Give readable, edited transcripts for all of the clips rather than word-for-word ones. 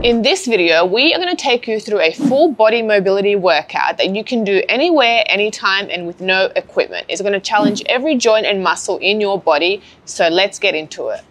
In this video, we are going to take you through a full body mobility workout that you can do anywhere, anytime, and with no equipment. It's going to challenge every joint and muscle in your body, so let's get into it.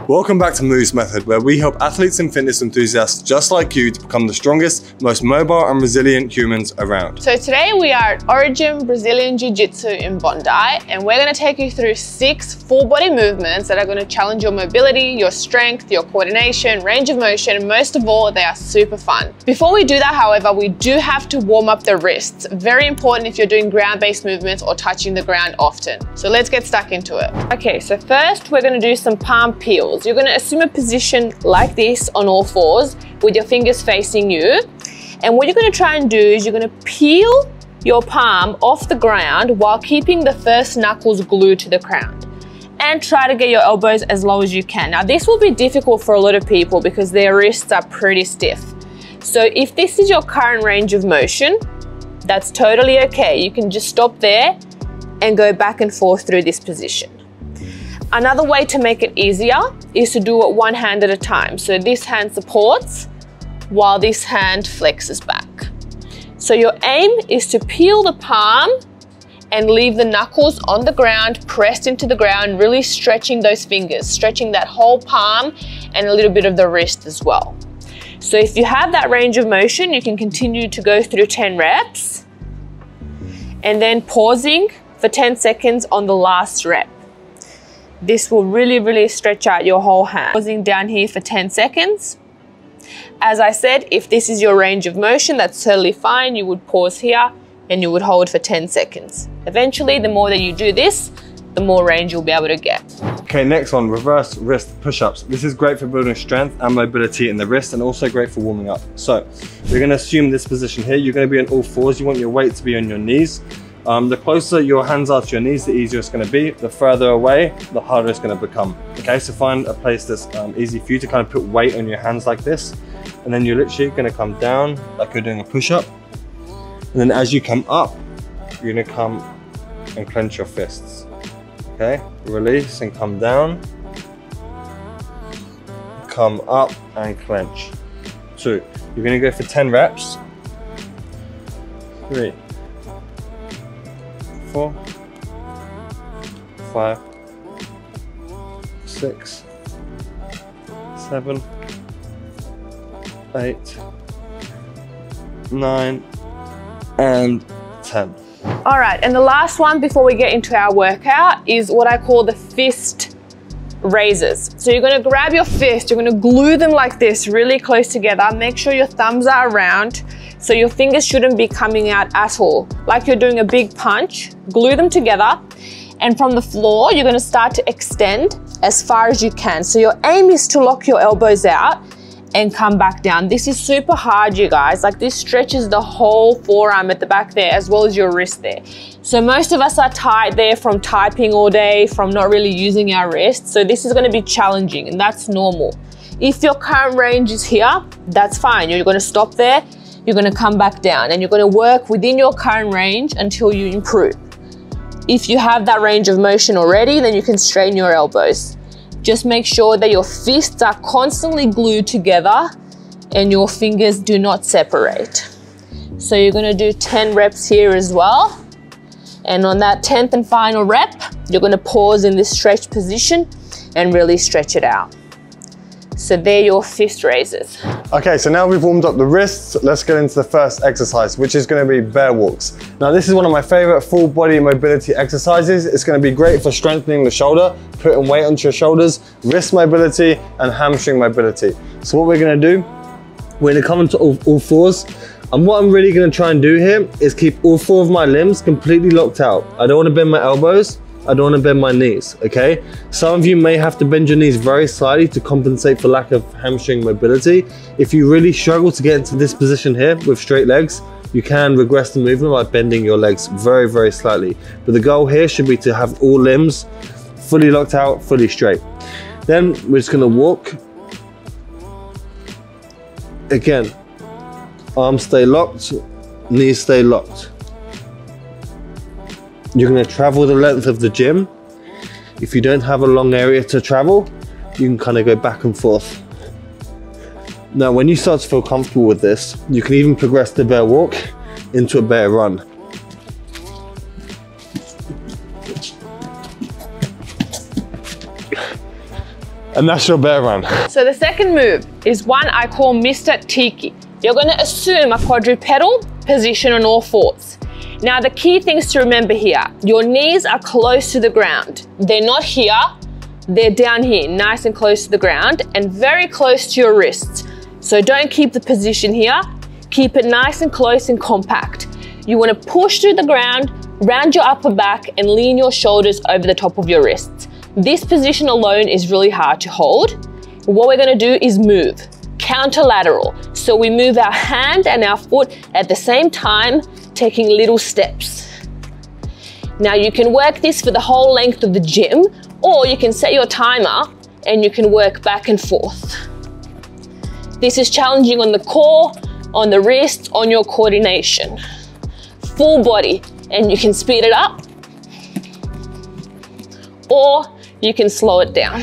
Welcome back to Moves Method, where we help athletes and fitness enthusiasts just like you to become the strongest, most mobile and resilient humans around. So today we are at Origin Brazilian Jiu-Jitsu in Bondi, and we're going to take you through 6 full body movements that are going to challenge your mobility, your strength, your coordination, range of motion, and most of all, they are super fun. Before we do that, however, we do have to warm up the wrists. Very important if you're doing ground-based movements or touching the ground often. So let's get stuck into it. Okay, so first we're going to do some palm peels. You're going to assume a position like this on all fours with your fingers facing you. And what you're going to try and do is you're going to peel your palm off the ground while keeping the first knuckles glued to the ground. And try to get your elbows as low as you can. Now this will be difficult for a lot of people because their wrists are pretty stiff. So if this is your current range of motion, that's totally okay. You can just stop there and go back and forth through this position. Another way to make it easier is to do it one hand at a time. So this hand supports while this hand flexes back. So your aim is to peel the palm and leave the knuckles on the ground, pressed into the ground, really stretching those fingers, stretching that whole palm and a little bit of the wrist as well. So if you have that range of motion, you can continue to go through 10 reps and then pausing for 10 seconds on the last rep. This will really stretch out your whole hand. Pausing down here for 10 seconds. As I said, if this is your range of motion, that's totally fine. You would pause here and you would hold for 10 seconds. Eventually, the more that you do this, the more range you'll be able to get. Okay, next one, reverse wrist push-ups. This is great for building strength and mobility in the wrist and also great for warming up. So we're going to assume this position here. You're going to be on all fours. You want your weight to be on your knees. The closer your hands are to your knees, the easier it's going to be. The further away, the harder it's going to become. Okay, so find a place that's easy for you to kind of put weight on your hands like this. And then you're literally going to come down like you're doing a push-up. And then as you come up, you're going to come and clench your fists. Okay, release and come down. Come up and clench. 2. You're going to go for 10 reps. 3. 4, 5, 6, 7, 8, 9, and 10. All right, and the last one before we get into our workout is what I call the fist raises. So you're going to grab your fist, you're going to glue them like this really close together. Make sure your thumbs are around. So your fingers shouldn't be coming out at all. Like you're doing a big punch, glue them together. And from the floor, you're gonna start to extend as far as you can. So your aim is to lock your elbows out and come back down. This is super hard, you guys. Like this stretches the whole forearm at the back there, as well as your wrist there. So most of us are tight there from typing all day, from not really using our wrists. So this is gonna be challenging, and that's normal. If your current range is here, that's fine. You're gonna stop there. You're going to come back down and you're going to work within your current range until you improve. If you have that range of motion already, then you can straighten your elbows. Just make sure that your fists are constantly glued together and your fingers do not separate. So you're going to do 10 reps here as well. And on that 10th and final rep, you're going to pause in this stretch position and really stretch it out. So they're your fist raises. Okay, so now we've warmed up the wrists, let's get into the first exercise, which is going to be bear walks. Now this is one of my favorite full body mobility exercises. It's going to be great for strengthening the shoulder, putting weight onto your shoulders, wrist mobility, and hamstring mobility. So what we're going to do, we're going to come into all fours. And what I'm really going to try and do here is keep all 4 of my limbs completely locked out. I don't want to bend my elbows. I don't want to bend my knees, okay? Some of you may have to bend your knees very slightly to compensate for lack of hamstring mobility. If you really struggle to get into this position here with straight legs, you can regress the movement by bending your legs very slightly. But the goal here should be to have all limbs fully locked out, fully straight. Then we're just going to walk. Again, arms stay locked, knees stay locked. You're going to travel the length of the gym. If you don't have a long area to travel, you can kind of go back and forth. Now, when you start to feel comfortable with this, you can even progress the bear walk into a bear run. And that's your bear run. So the second move is one I call Mr. Tiki. You're going to assume a quadrupedal position on all fours. Now the key things to remember here, your knees are close to the ground. They're not here, they're down here, nice and close to the ground and very close to your wrists. So don't keep the position here, keep it nice and close and compact. You want to push through the ground, round your upper back and lean your shoulders over the top of your wrists. This position alone is really hard to hold. What we're going to do is move, counterlateral. So we move our hand and our foot at the same time, taking little steps. Now you can work this for the whole length of the gym, or you can set your timer and you can work back and forth. This is challenging on the core, on the wrists, on your coordination. Full body, and you can speed it up, or you can slow it down.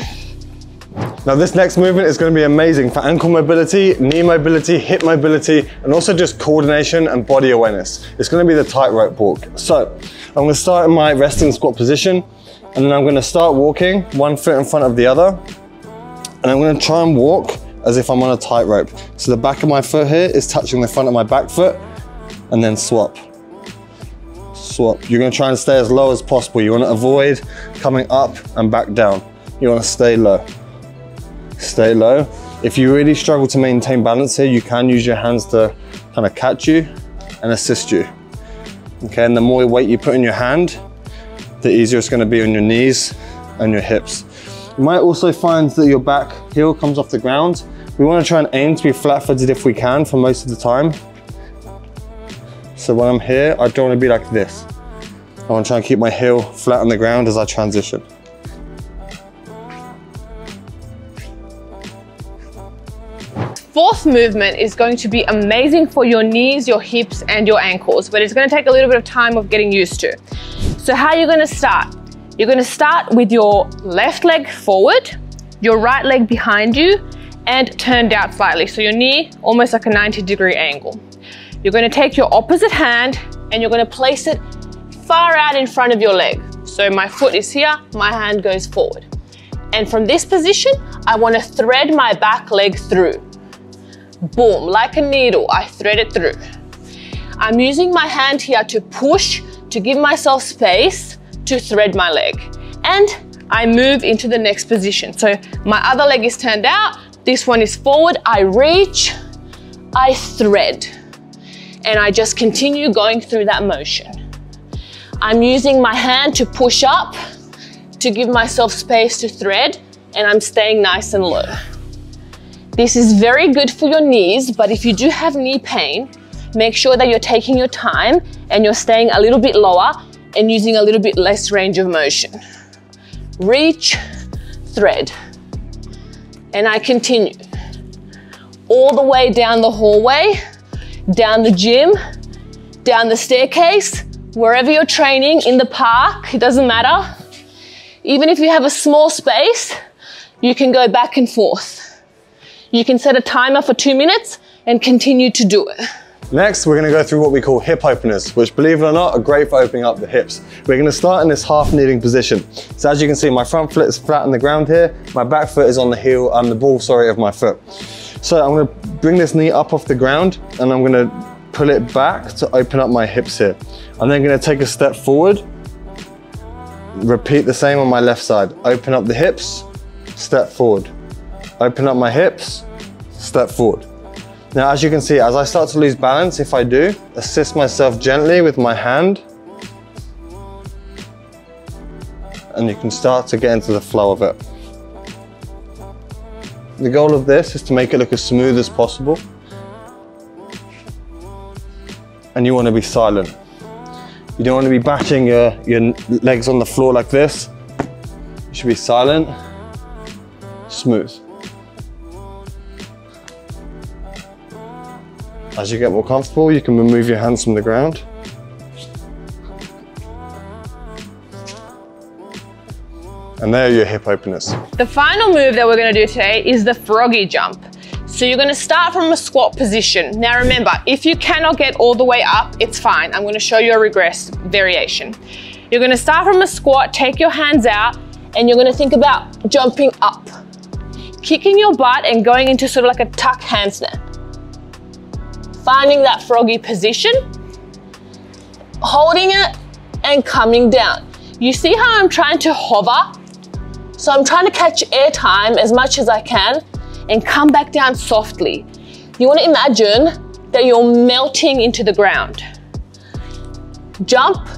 Now this next movement is going to be amazing for ankle mobility, knee mobility, hip mobility, and also just coordination and body awareness. It's going to be the tightrope walk. So I'm going to start in my resting squat position, and then I'm going to start walking one foot in front of the other, and I'm going to try and walk as if I'm on a tightrope. So the back of my foot here is touching the front of my back foot, and then swap. Swap. You're going to try and stay as low as possible. You want to avoid coming up and back down. You want to stay low. Stay low. If you really struggle to maintain balance here, you can use your hands to kind of catch you and assist you. Okay, and the more weight you put in your hand, the easier it's going to be on your knees and your hips. You might also find that your back heel comes off the ground. We want to try and aim to be flat-footed if we can for most of the time. So when I'm here, I don't want to be like this. I want to try and keep my heel flat on the ground as I transition. Fourth movement is going to be amazing for your knees, your hips, and your ankles, but it's going to take a little bit of time of getting used to. So how are you going to start? You're going to start with your left leg forward, your right leg behind you, and turned out slightly. So your knee almost like a 90-degree angle. You're going to take your opposite hand and you're going to place it far out in front of your leg. So my foot is here, my hand goes forward. And from this position, I want to thread my back leg through. Boom, like a needle, I thread it through. I'm using my hand here to push, to give myself space to thread my leg. And I move into the next position. So my other leg is turned out, this one is forward, I reach, I thread. And I just continue going through that motion. I'm using my hand to push up, to give myself space to thread, and I'm staying nice and low. This is very good for your knees, but if you do have knee pain, make sure that you're taking your time and you're staying a little bit lower and using a little bit less range of motion. Reach, thread, and I continue. All the way down the hallway, down the gym, down the staircase, wherever you're training, in the park, it doesn't matter. Even if you have a small space, you can go back and forth. You can set a timer for 2 minutes and continue to do it. Next, we're going to go through what we call hip openers, which, believe it or not, are great for opening up the hips. We're going to start in this half kneeling position. So as you can see, my front foot is flat on the ground here. My back foot is on the heel, the ball, sorry, of my foot. So I'm going to bring this knee up off the ground and I'm going to pull it back to open up my hips here. I'm then going to take a step forward. Repeat the same on my left side. Open up the hips, step forward. Open up my hips, step forward. Now, as you can see, as I start to lose balance, if I do, assist myself gently with my hand. And you can start to get into the flow of it. The goal of this is to make it look as smooth as possible. And you want to be silent. You don't want to be bashing your legs on the floor like this. You should be silent, smooth. As you get more comfortable, you can remove your hands from the ground. And there are your hip openers. The final move that we're gonna do today is the froggy jump. So you're gonna start from a squat position. Now remember, if you cannot get all the way up, it's fine. I'm gonna show you a regress variation. You're gonna start from a squat, take your hands out, and you're gonna think about jumping up. Kicking your butt and going into sort of like a tuck handstand. Finding that froggy position, holding it, and coming down. You see how I'm trying to hover? So I'm trying to catch air time as much as I can and come back down softly. You want to imagine that you're melting into the ground. Jump,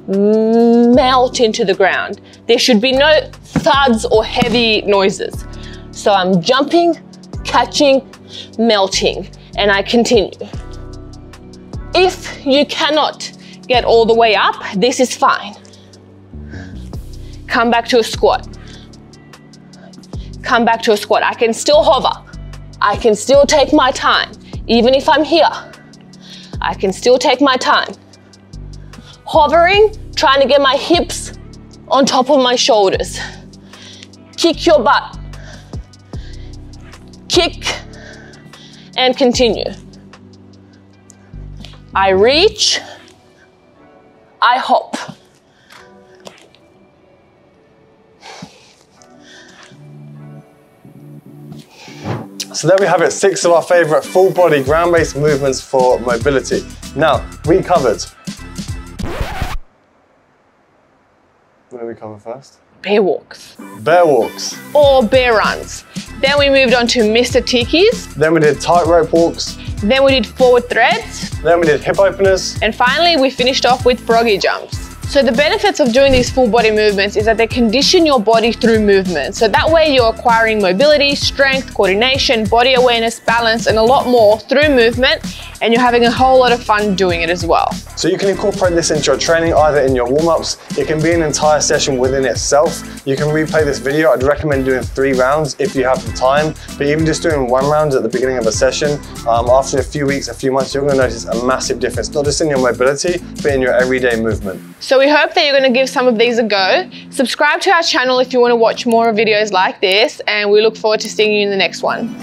melt into the ground. There should be no thuds or heavy noises. So I'm jumping, catching, melting, and I continue. If you cannot get all the way up, this is fine. Come back to a squat. Come back to a squat. I can still hover. I can still take my time. Even if I'm here, I can still take my time. Hovering, trying to get my hips on top of my shoulders. Kick your butt. Kick and continue. I reach, I hop. So there we have it, 6 of our favorite full body ground-based movements for mobility. Now, we covered. What did we cover first? Bear walks. Bear walks. Or bear runs. Then we moved on to Mr. Tiki's. Then we did tightrope walks. Then we did forward threads. Then we did hip openers. And finally, we finished off with froggy jumps. So the benefits of doing these full body movements is that they condition your body through movement. So that way you're acquiring mobility, strength, coordination, body awareness, balance, and a lot more through movement. And you're having a whole lot of fun doing it as well. So you can incorporate this into your training, either in your warm-ups. It can be an entire session within itself. You can replay this video. I'd recommend doing 3 rounds if you have the time, but even just doing 1 round at the beginning of a session, after a few weeks, a few months, you're gonna notice a massive difference, not just in your mobility, but in your everyday movement. So we hope that you're gonna give some of these a go. Subscribe to our channel if you wanna watch more videos like this, and we look forward to seeing you in the next one.